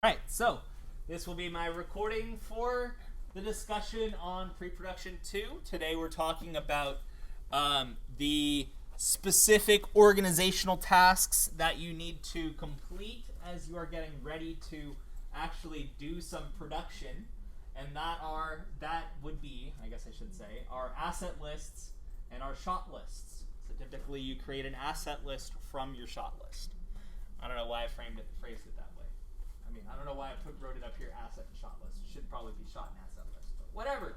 Alright, so this will be my recording for the discussion on pre-production 2. Today we're talking about the specific organizational tasks that you need to complete as you are getting ready to actually do some production. And that would be, I guess I should say, our asset lists and our shot lists. So typically you create an asset list from your shot list. I don't know why I phrased it that way. I don't know why I wrote it up here, asset and shot list. It should probably be shot and asset list, but whatever.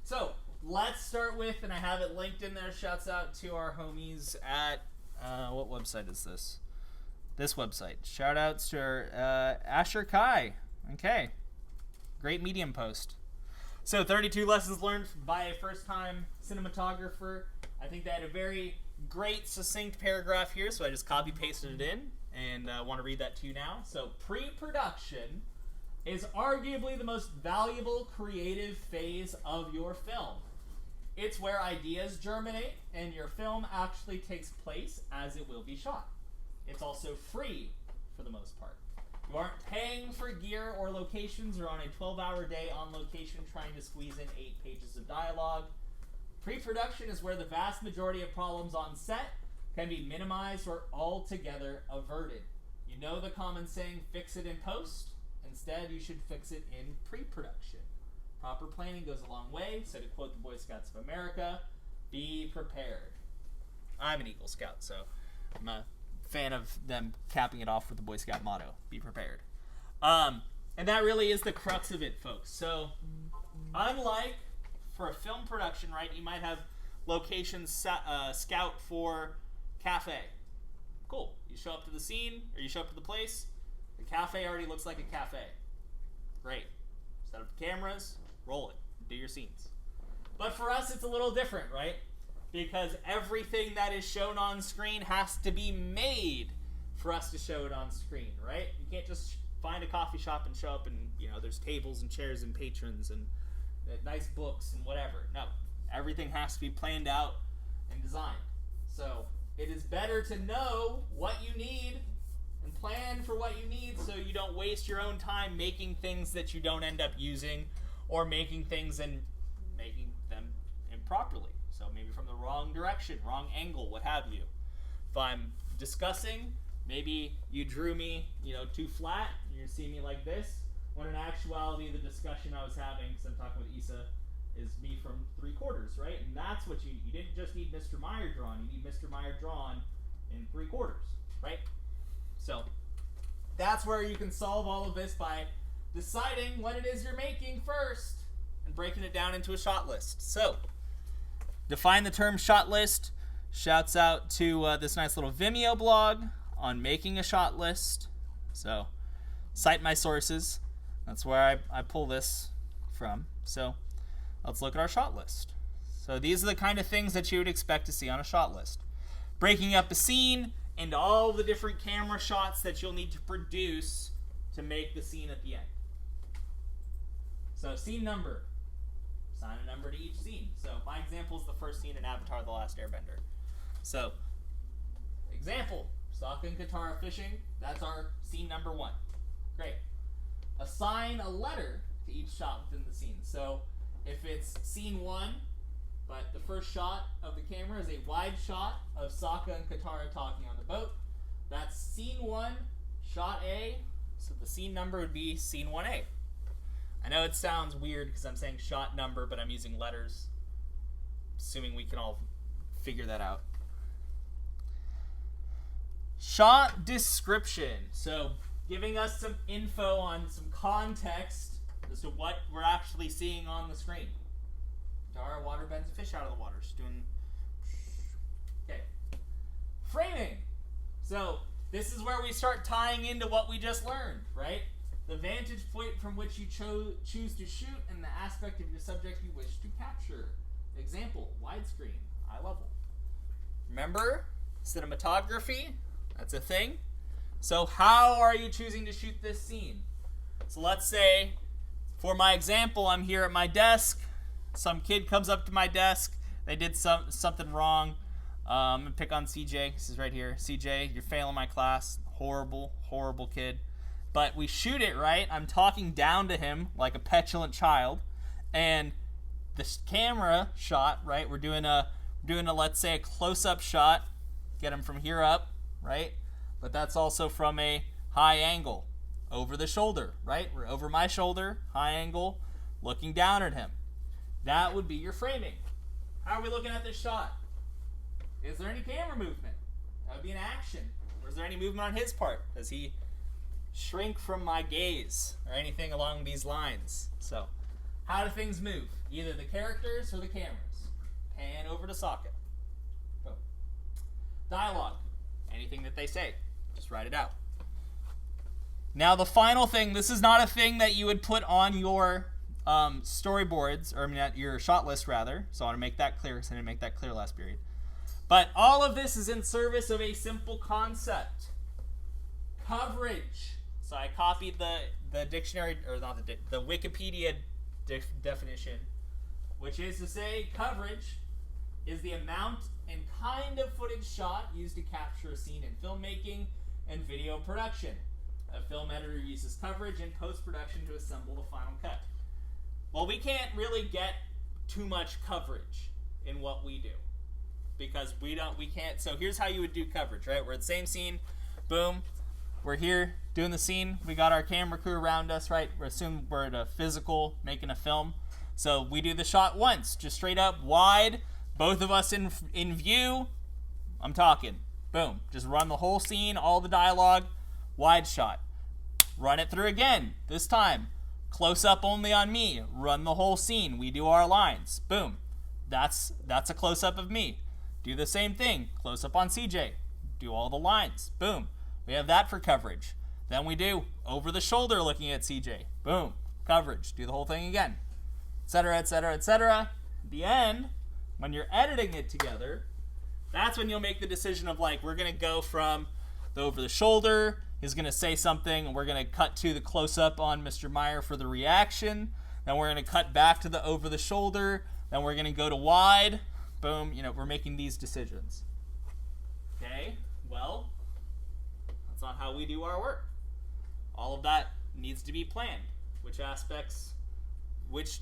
So let's start with, and I have it linked in there, shouts out to our homies at, what website is this? This website. Shout outs to Asher Kai. Okay. Great Medium post. So 32 lessons learned by a first-time cinematographer. I think they had a very great, succinct paragraph here, so I just copy-pasted it in. And I want to read that to you now. So, pre-production is arguably the most valuable creative phase of your film. It's where ideas germinate and your film actually takes place as it will be shot. It's also free for the most part. You aren't paying for gear or locations or on a 12-hour day on location trying to squeeze in 8 pages of dialogue. Pre-production is where the vast majority of problems on set can be minimized or altogether averted. You know the common saying, fix it in post? Instead, you should fix it in pre-production. Proper planning goes a long way, so to quote the Boy Scouts of America, be prepared. I'm an Eagle Scout, so I'm a fan of them capping it off with the Boy Scout motto, be prepared. And that really is the crux of it, folks. So, unlike for a film production, right, you might have locations scout for cafe. Cool. You show up to the scene, or you show up to the place, the cafe already looks like a cafe. Great. Set up the cameras, roll it, do your scenes. But for us, it's a little different, right? Because everything that is shown on screen has to be made for us to show it on screen, right? You can't just find a coffee shop and show up and, there's tables and chairs and patrons and nice books and whatever. No. Everything has to be planned out and designed. So it is better to know what you need and plan for what you need so you don't waste your own time making things that you don't end up using or making things and making them improperly. So maybe from the wrong direction, wrong angle, what have you. If I'm discussing, maybe you drew me, too flat, and you see me like this, when in actuality the discussion I was having, because I'm talking with Issa, is me from 3/4, right? And that's what you didn't just need Mr. Meyer drawn, you need Mr. Meyer drawn in 3/4, right? So that's where you can solve all of this by deciding what it is you're making first and breaking it down into a shot list. So define the term shot list. Shouts out to this nice little Vimeo blog on making a shot list. So cite my sources. That's where I pull this from. So let's look at our shot list. So these are the kind of things that you would expect to see on a shot list. Breaking up a scene into all the different camera shots that you'll need to produce to make the scene at the end. So scene number. Assign a number to each scene. So my example is the first scene in Avatar: The Last Airbender. So, example, Sokka and Katara fishing. That's our scene number 1. Great. Assign a letter to each shot within the scene. So if it's scene 1, but the first shot of the camera is a wide shot of Sokka and Katara talking on the boat, that's scene 1, shot A, so the scene number would be scene 1A. I know it sounds weird because I'm saying shot number, but I'm using letters, assuming we can all figure that out. Shot description. So giving us some info on some context as to what we're actually seeing on the screen. Katara water bends a fish out of the water. She's doing... Okay. Framing. So this is where we start tying into what we just learned, right? The vantage point from which you choose to shoot and the aspect of your subject you wish to capture. Example, widescreen, eye level. Remember, cinematography, that's a thing. So how are you choosing to shoot this scene? So let's say, for my example, I'm here at my desk. Some kid comes up to my desk. They did something wrong. I'm going to pick on CJ. This is right here. CJ, you're failing my class. Horrible, horrible kid. but we shoot it, right? I'm talking down to him like a petulant child, and the camera shot, right? We're doing a let's say a close-up shot, get him from here up, right? But that's also from a high angle, over the shoulder, right? We're over my shoulder, high angle, looking down at him. That would be your framing. How are we looking at this shot? Is there any camera movement? That would be an action. Or is there any movement on his part? Does he shrink from my gaze or anything along these lines? So, how do things move? Either the characters or the cameras. Pan over to socket. Boom. Dialogue. Anything that they say, just write it out. Now the final thing, this is not a thing that you would put on your storyboards, or I mean your shot list rather, so I want to make that clear because I didn't make that clear last period. But all of this is in service of a simple concept. Coverage. So I copied the dictionary, or not the Wikipedia definition, which is to say coverage is the amount and kind of footage shot used to capture a scene in filmmaking and video production. A film editor uses coverage in post-production to assemble the final cut. Well, we can't really get too much coverage in what we do because we can't. So here's how you would do coverage, right? We're at the same scene, boom. We're here doing the scene. We got our camera crew around us, right? We're assuming we're at a physical, making a film. So we do the shot once, just straight up, wide, both of us in view. I'm talking. Boom. Just run the whole scene, all the dialogue, wide shot. Run it through again. This time, close up only on me. Run the whole scene. We do our lines. Boom. That's a close up of me. Do the same thing. Close up on CJ. Do all the lines. Boom. We have that for coverage. Then we do over the shoulder looking at CJ. Boom. Coverage. Do the whole thing again. Etc., etc., etc. At the end, when you're editing it together, that's when you'll make the decision of like, we're going to go from the over the shoulder, he's going to say something, and we're going to cut to the close-up on Mr. Meyer for the reaction. Then we're going to cut back to the over the shoulder. Then we're going to go to wide. Boom. We're making these decisions. Okay? Well, that's not how we do our work. All of that needs to be planned. Which aspects, which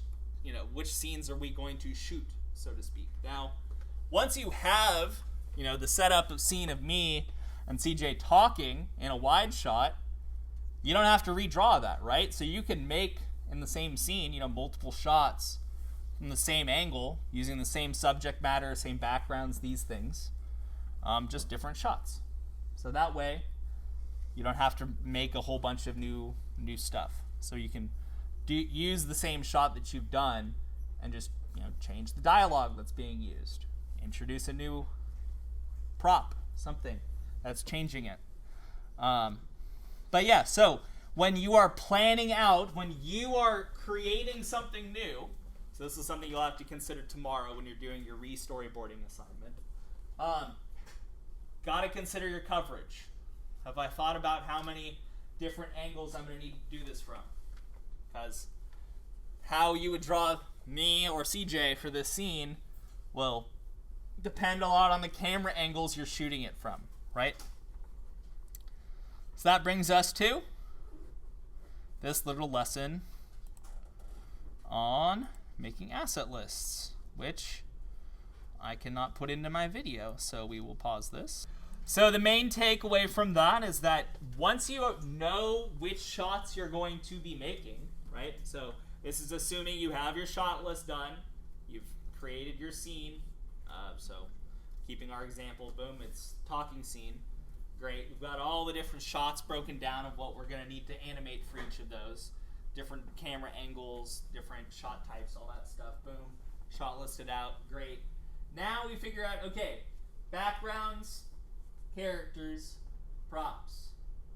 scenes are we going to shoot, so to speak. Now, once you have, the setup of scene of me and CJ talking in a wide shot, you don't have to redraw that, right? So you can make in the same scene, multiple shots from the same angle, using the same subject matter, same backgrounds, these things, just different shots. So that way, you don't have to make a whole bunch of new stuff. So you can use the same shot that you've done and just change the dialogue that's being used. Introduce a new prop, something that's changing it. But yeah, so when you are planning out, when you are creating something new, so this is something you'll have to consider tomorrow when you're doing your re-storyboarding assignment, got to consider your coverage. Have I thought about how many different angles I'm going to need to do this from? Because how you would draw me or CJ for this scene will depend a lot on the camera angles you're shooting it from, right? So that brings us to this little lesson on making asset lists, which I cannot put into my video, so we will pause this. So the main takeaway from that is that once you know which shots you're going to be making, right? So this is assuming you have your shot list done, you've created your scene. So keeping our example, boom, it's talking scene. Great. We've got all the different shots broken down of what we're going to need to animate for each of those. Different camera angles, different shot types, all that stuff. Boom. Shot listed out. Great. Now we figure out, okay, backgrounds, characters, props.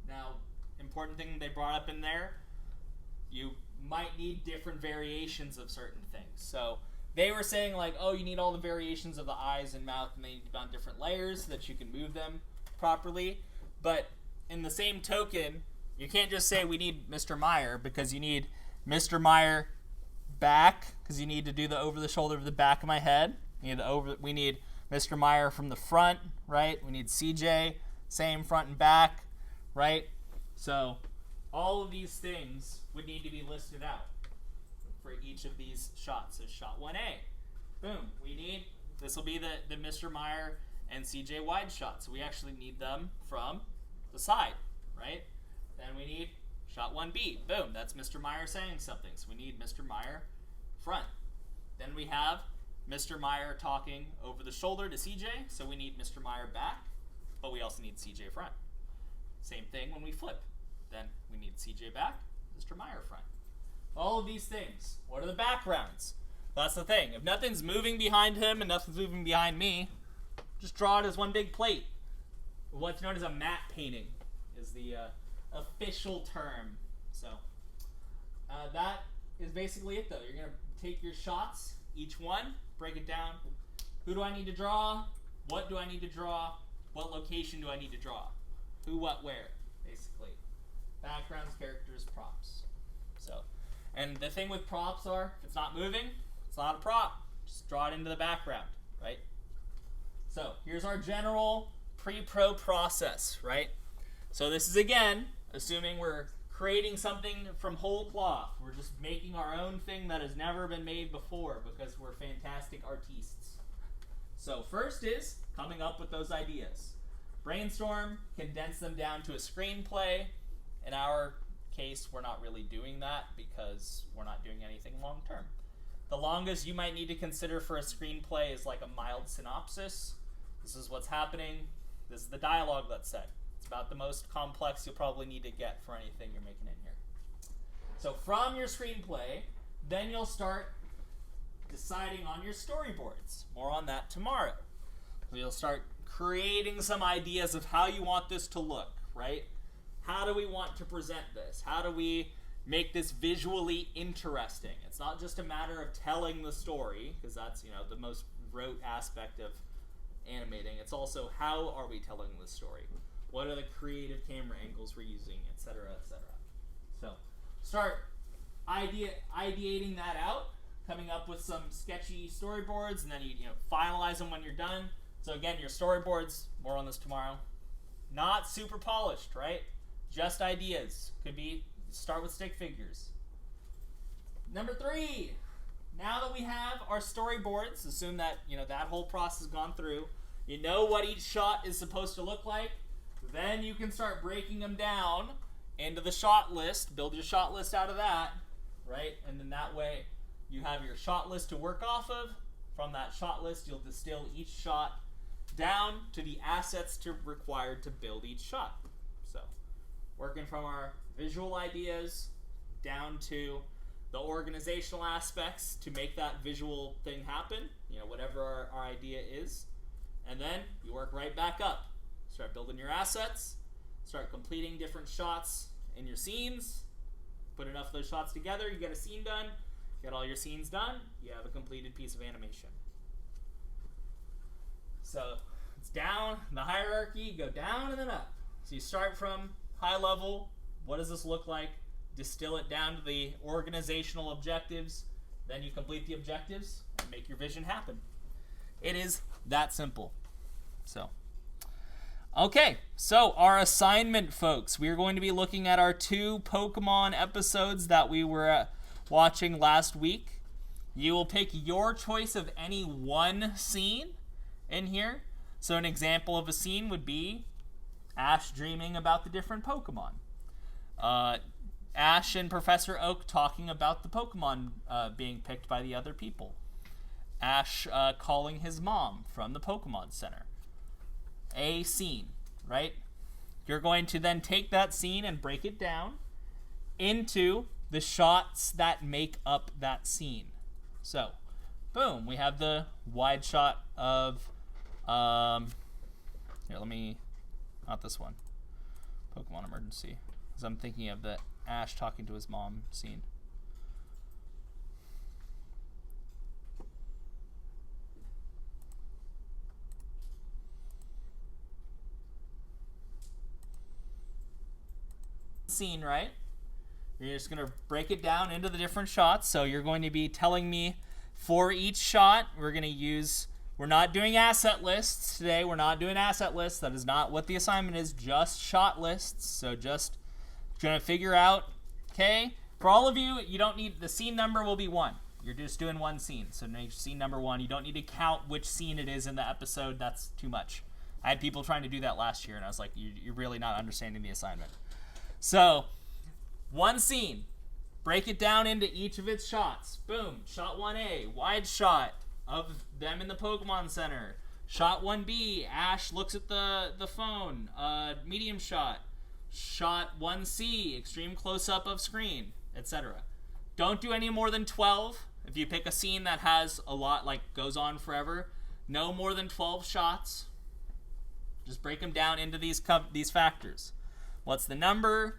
Now, important thing they brought up in there, you might need different variations of certain things. So they were saying like, oh, you need all the variations of the eyes and mouth, and they need to be on different layers so that you can move them properly. But in the same token, you can't just say we need Mr. Meyer, because you need Mr. Meyer back, because you need to do the over the shoulder of the back of my head. We need Mr. Meyer from the front, right? We need CJ, same front and back, right? So all of these things would need to be listed out for each of these shots. So shot 1A, boom, this will be the Mr. Meyer and CJ wide shot. So we actually need them from the side, right? Then we need shot 1B, boom, that's Mr. Meyer saying something. So we need Mr. Meyer front. Then we have Mr. Meyer talking over the shoulder to CJ, so we need Mr. Meyer back, but we also need CJ front. Same thing when we flip. Then we need CJ back, Mr. Meyer front. All of these things. What are the backgrounds? That's the thing. If nothing's moving behind him and nothing's moving behind me, just draw it as one big plate. What's known as a matte painting is the official term. So that is basically it, though. You're going to take your shots, each one, break it down. Who do I need to draw? What do I need to draw? What location do I need to draw? Who, what, where, basically. Backgrounds, characters, props. So, and the thing with props are, if it's not moving, it's not a prop. Just draw it into the background, right? So, here's our general pre-pro process, right? So this is, again, assuming we're creating something from whole cloth. We're just making our own thing that has never been made before because we're fantastic artistes. So first is coming up with those ideas. Brainstorm, condense them down to a screenplay. In our case, we're not really doing that because we're not doing anything long term. The longest you might need to consider for a screenplay is like a mild synopsis. This is what's happening. This is the dialogue that's said. It's about the most complex you'll probably need to get for anything you're making in here. So from your screenplay, then you'll start deciding on your storyboards. More on that tomorrow. So you'll start creating some ideas of how you want this to look, right? How do we want to present this? How do we make this visually interesting? It's not just a matter of telling the story, because that's, the most rote aspect of animating. It's also how are we telling the story? What are the creative camera angles we're using, etc., etc. So start ideating that out, coming up with some sketchy storyboards, and then you finalize them when you're done. So again, your storyboards, more on this tomorrow, not super polished, right? Just ideas. Could be start with stick figures. Number 3, now that we have our storyboards, assume that that whole process has gone through, you know what each shot is supposed to look like, then you can start breaking them down into the shot list, build your shot list out of that, right? And then that way you have your shot list to work off of. From that shot list, you'll distill each shot down to the assets required to build each shot. So working from our visual ideas down to the organizational aspects to make that visual thing happen, whatever our idea is. And then you work right back up. Start building your assets, start completing different shots in your scenes, put enough of those shots together, you get a scene done, get all your scenes done, you have a completed piece of animation. So it's down, the hierarchy, go down and then up. So you start from high level, what does this look like? Distill it down to the organizational objectives, then you complete the objectives and make your vision happen. It is that simple. Okay, so our assignment, folks. We are going to be looking at our 2 Pokemon episodes that we were watching last week. You will pick your choice of any one scene in here. So an example of a scene would be Ash dreaming about the different Pokemon. Ash and Professor Oak talking about the Pokemon being picked by the other people. Ash calling his mom from the Pokemon Center. A scene, right? You're going to then take that scene and break it down into the shots that make up that scene. So, boom, we have the wide shot of, not this one, Pokemon Emergency, because I'm thinking of the Ash talking to his mom scene. Scene, right? You're just going to break it down into the different shots. So you're going to be telling me for each shot, we're not doing asset lists today. We're not doing asset lists. That is not what the assignment is, just shot lists. So just Going to figure out, okay? For all of you, you don't need, the scene number will be 1. You're just doing one scene. So make scene number 1. You don't need to count which scene it is in the episode. That's too much. I had people trying to do that last year, and I was like, you're really not understanding the assignment. So, one scene. Break it down into each of its shots. Boom. Shot 1A, wide shot of them in the Pokemon Center. Shot 1B, Ash looks at the phone. Medium shot. Shot 1C, extreme close-up of screen, etc. Don't do any more than 12. If you pick a scene that has a lot, like, goes on forever, no more than 12 shots. Just break them down into these factors. What's the number?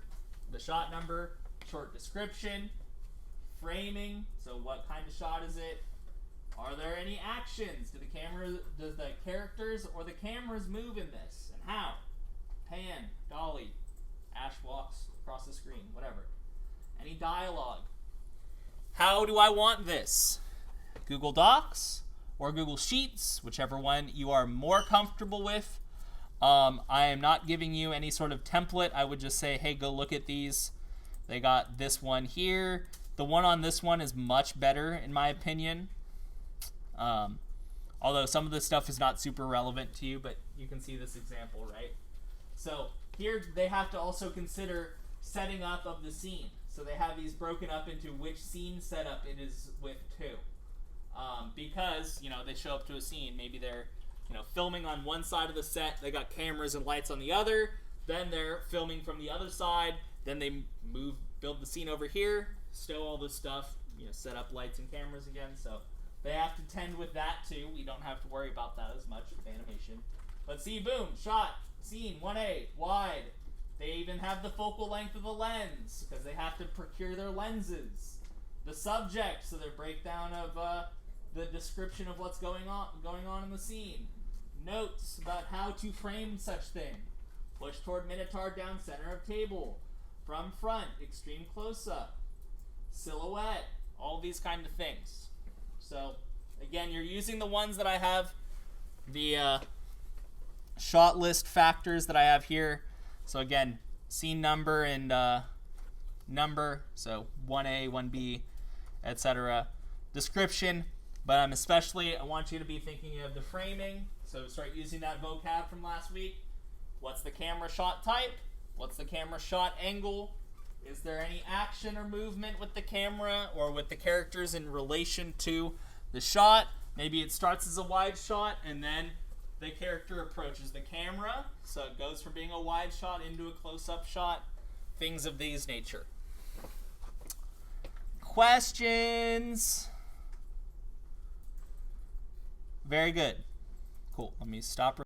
The shot number. Short description. Framing. So what kind of shot is it? Are there any actions? Does the characters or the cameras move in this? And how? Pan, dolly, Ash walks across the screen, whatever. Any dialogue? How do I want this? Google Docs or Google Sheets, whichever one you are more comfortable with. I am not giving you any sort of template. I would just say, hey, go look at these. They got this one here. The one on this one is much better, in my opinion. Although some of this stuff is not super relevant to you, but you can see this example, right? So here they have to also consider setting up of the scene. So they have these broken up into which scene setup it is with too. Because, they show up to a scene. Maybe they're filming on one side of the set, they got cameras and lights on the other, then they're filming from the other side, then they build the scene over here, stow all this stuff, set up lights and cameras again, so they have to tend with that too. We don't have to worry about that as much with animation. But see, boom, shot, scene, 1A, wide. They even have the focal length of the lens, because they have to procure their lenses. The subject, so their breakdown of the description of what's going on in the scene. Notes about how to frame such thing. Push toward Minotaur down center of table. From front, extreme close-up. Silhouette. All these kind of things. So, again, you're using the ones that I have. The shot list factors that I have here. So, again, scene number and number. So, 1A, 1B, etc. Description. But I want you to be thinking of the framing. So start using that vocab from last week. What's the camera shot type? What's the camera shot angle? Is there any action or movement with the camera or with the characters in relation to the shot? Maybe it starts as a wide shot and then the character approaches the camera. So it goes from being a wide shot into a close-up shot. Things of these nature. Questions? Very good. Cool. Let me stop.